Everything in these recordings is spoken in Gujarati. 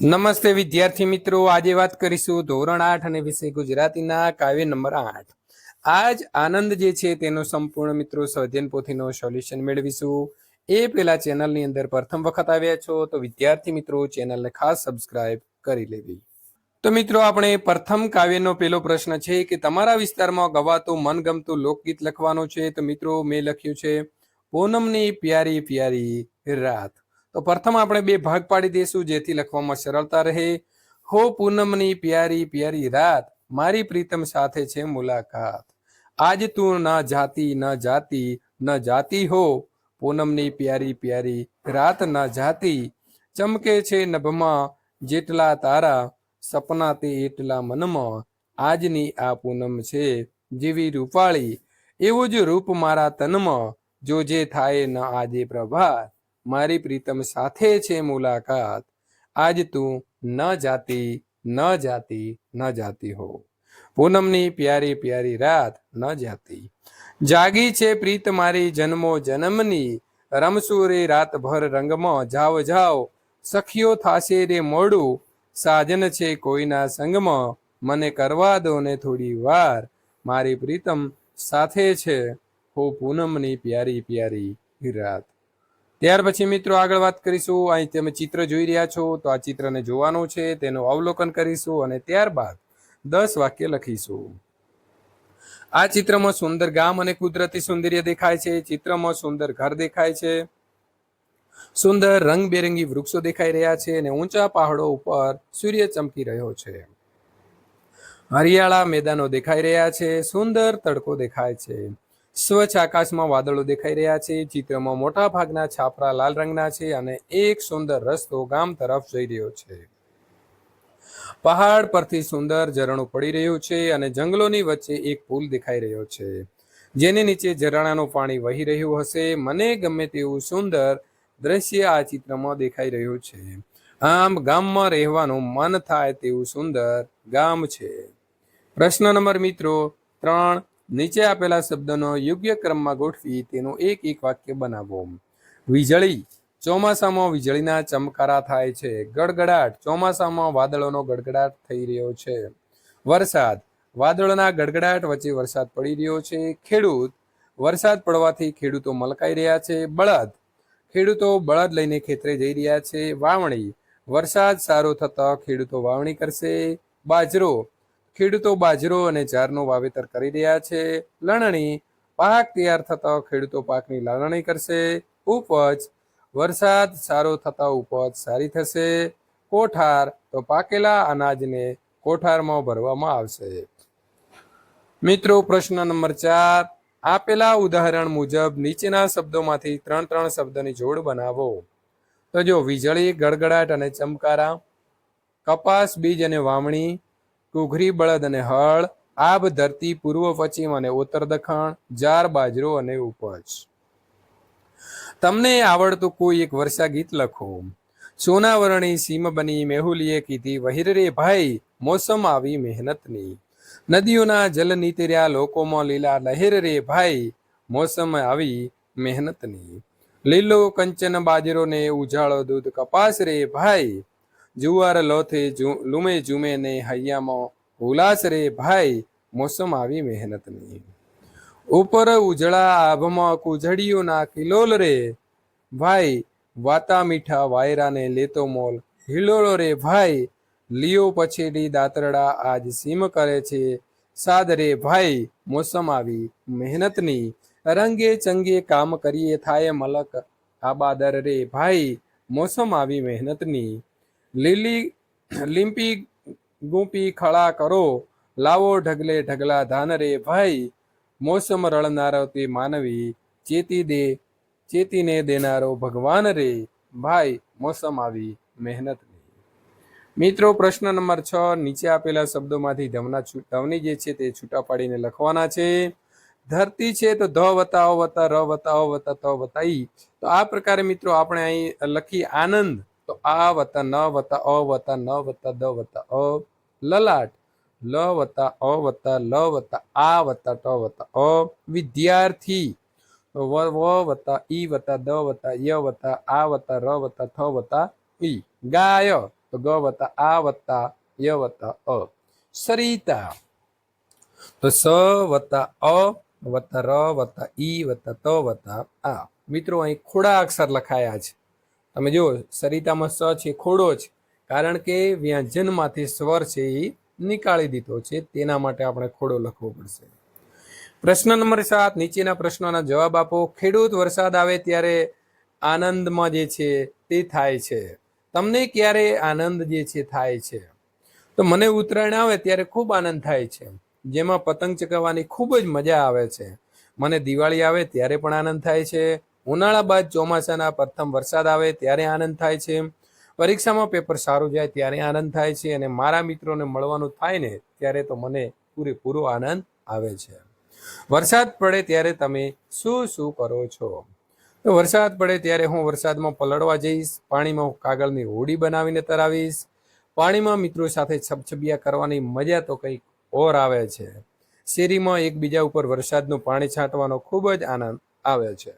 નમસ્તે વિદ્યાર્થી મિત્રો, આજે વાત કરીશું ધોરણ 8 અને વિષય ગુજરાતીના કાવ્ય નંબર 8. આજ આનંદ જે છે તેનો સંપૂર્ણ મિત્રો સ્વાધ્યાયન પોથીનો સોલ્યુશન મેળવીશું. એ પહેલા ચેનલની અંદર પ્રથમ વખત આવ્યા છો તો વિદ્યાર્થી મિત્રો ચેનલને ખાસ સબસ્ક્રાઇબ કરી લેવી. તો મિત્રો આપણે પ્રથમ કાવ્યનો પહેલો પ્રશ્ન છે કે તમારા વિસ્તારમાં ગવાતું મનગમતું લોકગીત લખવાનું છે. તો મિત્રો મેં લખ્યું છે પૂનમની પ્યારી પ્યારી રાત. તો પ્રથમ આપણે બે ભાગ પાડી દઈશું જેથી લખવામાં સરળતા રહે. હો પૂનમની પ્યારી પ્યારી રાત, મારી પ્રીતમ સાથે છે મુલાકાત. આજ તું ન જાતી ન જાતી ન જાતી હો, પૂનમની પ્યારી પ્યારી રાત ન જાતી. ચમકે છે નભમાં જેટલા તારા, સપના તે એટલા મનમાં. આજની આ પૂનમ છે જેવી રૂપાળી, એવું જ રૂપ મારા તનમાં. જો જે થાય ન આજે પ્રભાત, મારી પ્રીતમ સાથે છે મુલાકાત. આજ તું ન જાતી ન જાતી ન જાતી હો, પૂનમની પ્યારી પ્યારી રાત ન જાતી. જાગી છે પ્રીત મારી જન્મો જન્મની, રમશું રે રાતભર રંગમાં. જાવ જાવ સખીઓ થાશે રે મોડું, સાજન છે કોઈના સંગમાં. મને કરવા દો ને થોડી વાર, મારી પ્રીતમ સાથે છે હો પૂનમની પ્યારી પ્યારી રાત. ત્યાર પછી મિત્રો આગળ વાત કરીશું. અહીં તમે ચિત્ર જોઈ રહ્યા છો તો આ ચિત્રને જોવાનું છે, તેનું અવલોકન કરીશું અને ત્યારબાદ 10 વાક્ય લખીશું. આ ચિત્રમાં સુંદર ગામ અને કુદરતી સૌંદર્ય દેખાય છે. ચિત્રમાં સુંદર ઘર દેખાય છે, સુંદર રંગબેરંગી વૃક્ષો દેખાઈ રહ્યા છે અને ઊંચા પહાડો ઉપર સૂર્ય ચમકી રહ્યો છે. હરિયાળા મેદાનો દેખાઈ રહ્યા છે, સુંદર તડકો દેખાય છે. સ્વચ્છ આકાશમાં વાદળો દેખાઈ રહ્યા છે. ચિત્રમાં મોટા ભાગના છાપરા લાલ રંગના છે અને એક સુંદર રસ્તો ગામ તરફ જઈ રહ્યો છે. પહાડ પરથી સુંદર ઝરણું પડી રહ્યું છે અને જંગલોની વચ્ચે એક પુલ દેખાઈ રહ્યો છે, જેની નીચે ઝરણાનું પાણી વહી રહ્યું હશે. મને ગમે તેવું સુંદર દ્રશ્ય આ ચિત્રમાં દેખાઈ રહ્યું છે. આમ ગામમાં રહેવાનું મન થાય તેવું સુંદર ગામ છે. પ્રશ્ન નંબર મિત્રો 3, નીચે આપેલા શબ્દોનો યોગ્ય ક્રમમાં ગોઠવી તેનું એક એક વાક્ય બનાવો. વીજળી, ચોમાસામાં વીજળીના ચમકારા થાય છે. ગડગડાટ, ચોમાસામાં વાદળોનો ગડગડાટ થઈ રહ્યો છે. વરસાદ, વાદળોના ગડગડાટ વચ્ચે વરસાદ પડી રહ્યો છે. ખેડૂત, વરસાદ પડવાથી ખેડૂતો મલકાઈ રહ્યા છે. બળદ, ખેડૂતો બળદ લઈને ખેતરે જઈ રહ્યા છે. વાવણી, વરસાદ સારો થતા ખેડૂતો વાવણી કરશે. બાજરો, ખેડૂતો બાજરો અને જારનું વાવેતર કરી રહ્યા છે. લણણી, પાક તૈયાર થતા ખેડૂતો પાકની લણણી કરશે. ઉપજ, વરસાદ સારો થતા ઉપજ સારી થશે. કોઠાર, તો પાકેલા અનાજને કોઠારમાં ભરવામાં આવશે. મિત્રો પ્રશ્ન નંબર 4, આપેલા ઉદાહરણ મુજબ નીચેના શબ્દોમાંથી 3 શબ્દની જોડ બનાવો. તો જો વીજળી, ગડગડાટ અને ચમકારા, કપાસ, બીજ અને વાવણી, ઘૂઘરી, બળદ અને હળ, આબ, ધરતી, પૂર્વ પશ્ચિમ અને ઉત્તર દખણ, જાર, બાજરો અને ઉપજ. તમને આવડતું કોઈ એક વર્ષા ગીત લખો. સોનાવરણી સીમ બની મેહુલીએ કીધી વહીર રે ભાઈ, મોસમ આવી મહેનતની. નદીઓના જલ નીતર્યા લોકોમાં લીલા લહેર રે ભાઈ, મોસમ આવી મહેનતની. લીલો કંચન બાજરો ને ઉજાળો દૂધ કપાસ રે ભાઈ, જુવાર લોથે લૂમે ઝૂમે ને હૈયામાં ઉલ્લાસ રે ભાઈ, મોસમ આવી મહેનતની. ઉપર ઉજળા આભમાં કુજડીઓના કિલોલ રે ભાઈ, વાતા મીઠા વાયરાને લેતો મોલ હિલોળો રે ભાઈ, લીઓ પછેડી દાતરડા આજ સીમ કરે છે સાદ રે ભાઈ, મોસમ આવી મહેનતની. રંગે ચંગે કામ કરીએ થાય મલક આબાદર રે ભાઈ, મોસમ આવી મહેનતની. લીલી લીંપી ગુંપી ખળા કરો, લાવો ઢગલે ઢગલા ધાન રે ભાઈ, મોસમ રળનારો તે માનવી, ચેતીને દેનારો ભગવાન રે ભાઈ, મોસમ આવી મહેનતની. મિત્રો પ્રશ્ન નંબર 6, નીચે આપેલા શબ્દોમાંથી ધવની જે છે તે છૂટા પાડીને લખવાના છે. ધરતી છે તો ધ વત્તા અ વત્તા ર વત્તા અ વત્તા ત વત્તા ઈ. તો આ પ્રકારે મિત્રો આપણે અહીં લખી આનંદ, તો આ વત્તા ન વત્તા અ વત્તા ન વત્તા દ વત્તા અ. લલાટ, લ વત્તા અ વત્તા લ વત્તા આ વત્તા ટ વત્તા અ. વિદ્યાર્થી, વ વત્તા ઈ વત્તા દ વત્તા ય વત્તા આ વત્તા ર વત્તા થ વત્તા ઈ. ગાય, તો ગ વત્તા આ વત્તા ય વત્તા અ. સરિતા. તો સ વત્તા અ વત્તા ર વત્તા ઈ વત્તા ત વત્તા આ. મિત્રો અહીં ખોડા અક્ષર લખાયા છે. તમે જુઓ સરિતામાં સ છે ખોડો છે, કારણ કે વ્યંજનમાંથી સ્વર છે એ નીકાળી દીધો છે, તેના માટે આપણે ખોડો લખવો પડશે. પ્રશ્ન નંબર 7, નીચેના પ્રશ્નોના જવાબ આપો. ખેડૂત વરસાદ આવે ત્યારે આનંદમાં જે છે તે થાય છે. તમને ક્યારે આનંદ જે છે થાય છે? તો મને ઉત્તરાયણ આવે ત્યારે ખૂબ આનંદ થાય છે, જેમાં પતંગ ચગાવવાની ખૂબ જ મજા આવે છે. મને દિવાળી આવે ત્યારે પણ આનંદ થાય છે. ઉનાળા બાદ ચોમાસાના પ્રથમ વરસાદ આવે ત્યારે આનંદ થાય છે. પરીક્ષામાં પેપર સારું જાય ત્યારે આનંદ થાય છે. અને મારા મિત્રોને મળવાનું થાય ને ત્યારે તો મને પૂરેપૂરો આનંદ આવે છે. વરસાદ પડે ત્યારે તમે શું શું કરો છો? તો વરસાદ પડે ત્યારે હું વરસાદમાં પલળવા જઈશ, પાણીમાં કાગળની હોડી બનાવીને તરાવીશ. પાણીમાં મિત્રો સાથે છબછબિયા કરવાની મજા તો કંઈક ઓર આવે છે. શેરીમાં એકબીજા ઉપર વરસાદનું પાણી છાંટવાનો ખૂબ જ આનંદ આવે છે.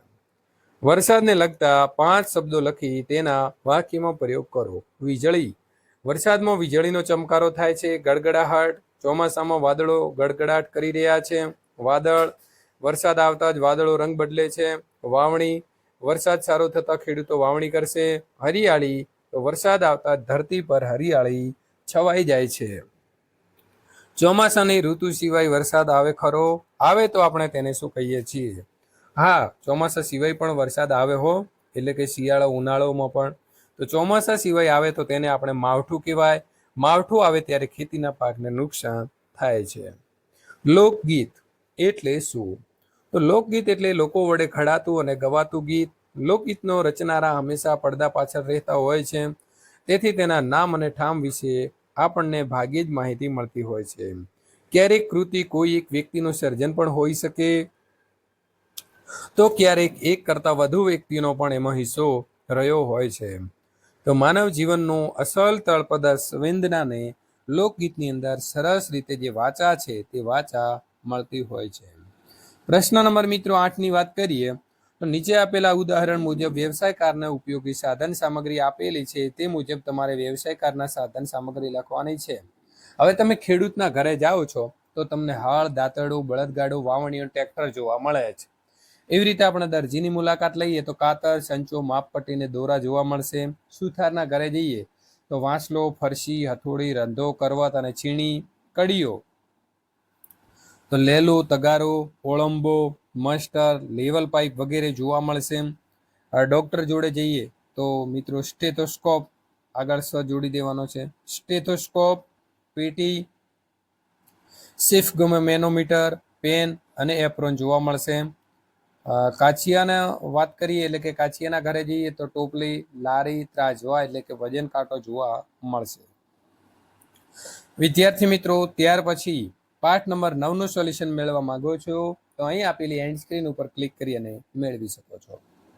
વરસાદને લગતા 5 શબ્દો લખી તેના વાક્યમાં પ્રયોગ કરો. વીજળી. વરસાદમાં વીજળીનો ચમકારો થાય છે. ગડગડાહટ. ચોમાસામાં વાદળો ગડગડાટ કરી રહ્યા છે. વાદળ. વરસાદ આવતા જ વાદળો રંગ બદલે છે. વાવણી. વરસાદ સારો થતા ખેડૂતો વાવણી કરશે. હરિયાળી. તો વરસાદ આવતા ધરતી પર હરિયાળી છવાઈ જાય છે. ચોમાસાની ઋતુ સિવાય વરસાદ આવે ખરો? આવે તો આપણે તેને શું કહીએ છીએ? હા, ચોમાસા સિવાય પણ વરસાદ આવે હો, એટલે કે શિયાળો ઉનાળોમાં પણ. તો ચોમાસા સિવાય આવે તો તેને આપણે માવઠું કહેવાય. માવઠું આવે ત્યારે ખેતીના પાકને નુકસાન થાય છે. લોકગીત એટલે શું? તો લોકગીત એટલે લોકો વડે ખડાતું અને ગવાતું ગીત. લોકગીતનો રચનારા હંમેશા પડદા પાછળ રહેતા હોય છે, તેથી તેના નામ અને ઠામ વિશે આપણને ભાગ્યે જ માહિતી મળતી હોય છે. ક્યારેક કૃતિ કોઈ એક વ્યક્તિનું સર્જન પણ હોઈ શકે, તો ક્યારેક એક કરતાં વધુ વ્યક્તિનો પણ એમાં હિસ્સો રહ્યો હોય છે. તો માનવ જીવનનું અસલ તળપદા સંવેદનાને લોકગીતની અંદર સરસ રીતે જે વાચા છે તે વાચા મળતી હોય છે. પ્રશ્ન નંબર મિત્રો 8ની વાત કરીએ તો નીચે આપેલા ઉદાહરણ મુજબ વ્યવસાયકારના ઉપયોગી સાધન સામગ્રી આપેલી છે, તે મુજબ તમારે વ્યવસાયકારના સાધન સામગ્રી લખવાની છે. હવે તમે ખેડૂતના ઘરે જાઓ છો તો તમને હળ, દાંતરડું, બળદગાડું, વાવણીઓ, ટ્રેક્ટર જોવા મળે છે. એવી રીતે આપણે દરજીની મુલાકાત લઈએ તો કાતર, સંચો, માપપટ્ટી ને દોરા જોવા મળશે. સુથારના ઘરે જઈએ તો વાંસલો, ફરસી, હથોડી, રંધો, કરવત અને છીણી, કડીઓ, તો લેલું, તગારો, ઓળંબો, મસ્ટર, લેવલ પાઇપ વગેરે જોવા મળશે. ડોક્ટર જોડે જઈએ તો મિત્રો સ્ટેથોસ્કોપ, આગળ સ જોડી દેવાનો છે, સ્ટેથોસ્કોપ, પેટી, સિફ મેનોમીટર, પેન અને એપ્રોન જોવા મળશે. કાછિયાના વાત કરીએ એટલે કે કાછિયાના ઘરે જઈએ તો ટોપલી, લારી, ત્રાજવા એટલે કે વજન કાંટો જોવા મળશે. વિદ્યાર્થી મિત્રો, ત્યાર પછી પાઠ નંબર 9નું સોલ્યુશન મેળવવા માંગો છો તો અહીં આપેલી એન્ડ સ્ક્રીન ઉપર ક્લિક કરી અને મેળવી શકો છો.